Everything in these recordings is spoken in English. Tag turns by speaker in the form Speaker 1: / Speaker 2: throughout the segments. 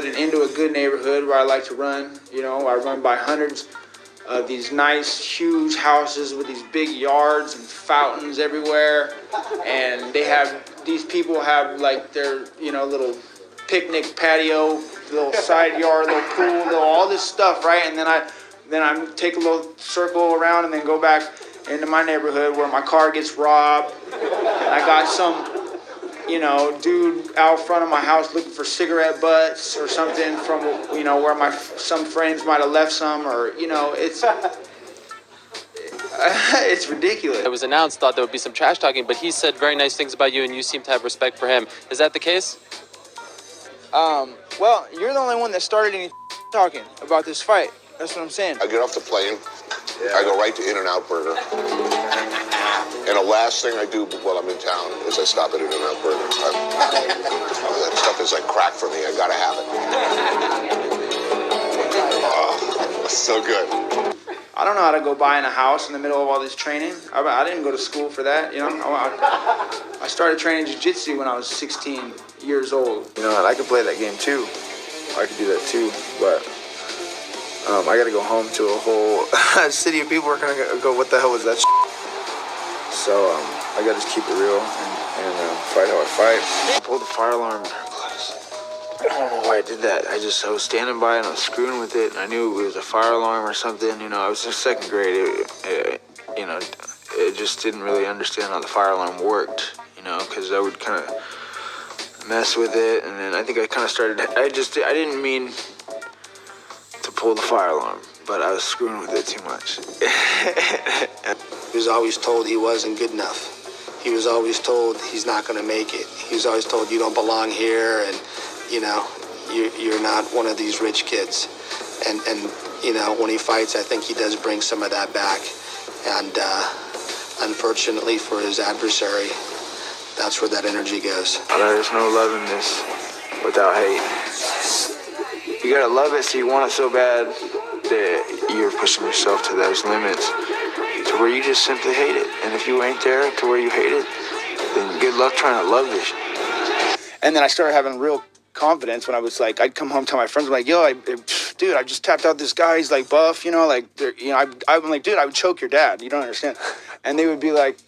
Speaker 1: and into a good neighborhood where I like to run. You know, I run by hundreds of these nice, huge houses with these big yards and fountains everywhere. And these people have like their, little picnic patio, little side yard, little pool, all this stuff, right? And then I take a little circle around and then go back into my neighborhood where my car gets robbed. And I got some, dude out front of my house looking for cigarette butts or something from, where some friends might have left some, or, it's it's ridiculous.
Speaker 2: It was announced, thought there would be some trash talking, but he said very nice things about you and you seem to have respect for him. Is that the case?
Speaker 1: Well, you're the only one that started any talking about this fight. That's what I'm saying.
Speaker 3: I get off the plane, I go right to In-N-Out Burger. And the last thing I do while I'm in town is I stop at In-N-Out Burger. That stuff is like crack for me. I gotta have it. Oh, it's so good.
Speaker 1: I don't know how to go buy in a house in the middle of all this training. I didn't go to school for that, I started training jiu-jitsu when I was 16 years old.
Speaker 4: And I could play that game too. I could do that too, but I got to go home to a whole city of people are going to go, what the hell was that So I got to just keep it real and fight how I fight. I pulled the fire alarm. I don't know why I did that. I was standing by and I was screwing with it, and I knew it was a fire alarm or something. I was in second grade. It just didn't really understand how the fire alarm worked, because I would kind of mess with it, and then I think I kind of started. I didn't mean to pull the fire alarm, but I was screwing with it too much.
Speaker 5: He was always told he wasn't good enough. He was always told he's not going to make it. He was always told you don't belong here, and you're not one of these rich kids. And when he fights, I think he does bring some of that back. And unfortunately for his adversary, that's where that energy goes.
Speaker 4: There's no love in this without hate. You gotta love it, so you want it so bad that you're pushing yourself to those limits to where you just simply hate it. And if you ain't there to where you hate it, then good luck trying to love this.
Speaker 1: And then I started having real confidence when I was like, I'd come home, tell my friends, I'm like, dude, I just tapped out this guy. He's like buff, I'm like, dude, I would choke your dad. You don't understand. And they would be like,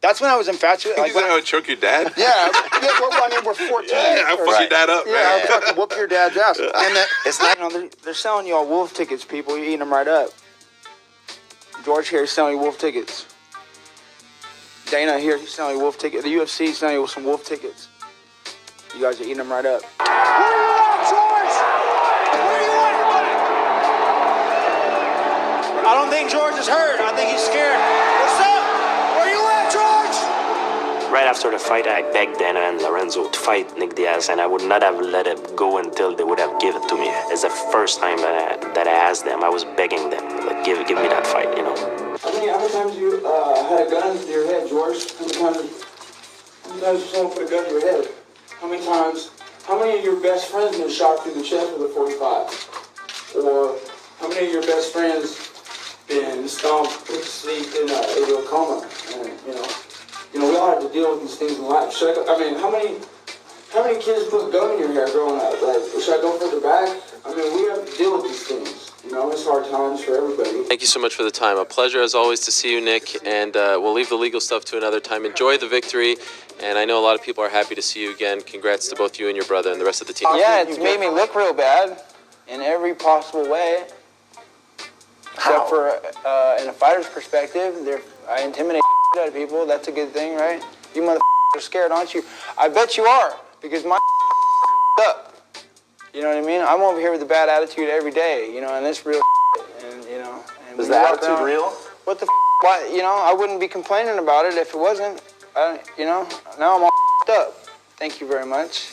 Speaker 1: that's when I was infatuated.
Speaker 6: You said I would choke your dad?
Speaker 1: Yeah, we're 14.
Speaker 6: Yeah, I'll fuck your dad up, man.
Speaker 1: Yeah, I'll fucking whoop your dad's ass. And it's not, they're selling you all wolf tickets, people. You're eating them right up. George here is selling you wolf tickets. Dana here, he's selling you wolf tickets. The UFC is selling you some wolf tickets. You guys are eating them right up.
Speaker 7: Where are you at, George? Where are you at? I don't think George is hurt. I think he's scared. What's up? Where you at, George?
Speaker 8: Right after the fight, I begged Dana and Lorenzo to fight Nick Diaz, and I would not have let it go until they would have given it to me. It's the first time that I asked them. I was begging them, like, give me that fight,
Speaker 1: How many times you had a gun to your head, George? How many times someone put a gun to your head? How many of your best friends been shot through the chest with a 45? Or how many of your best friends been stomped, put to sleep into a coma? And, we all have to deal with these things in life. How many kids put a gun in your hair growing up? Like, should I go further back? We have to deal with these things. It's hard times for everybody.
Speaker 2: Thank you so much for the time. A pleasure as always to see you, Nick, and we'll leave the legal stuff to another time. Enjoy the victory, and I know a lot of people are happy to see you again. Congrats to both you and your brother and the rest of the team.
Speaker 1: Yeah, it's made me look real bad in every possible way. Except for, in a fighter's perspective, I intimidate out of people. That's a good thing, right? You motherfuckers are scared, aren't you? I bet you are, because my up. You know what I mean? I'm over here with a bad attitude every day, and it's real and, And
Speaker 4: is the attitude real?
Speaker 1: What the why, I wouldn't be complaining about it if it wasn't. Now I'm all up. Thank you very much.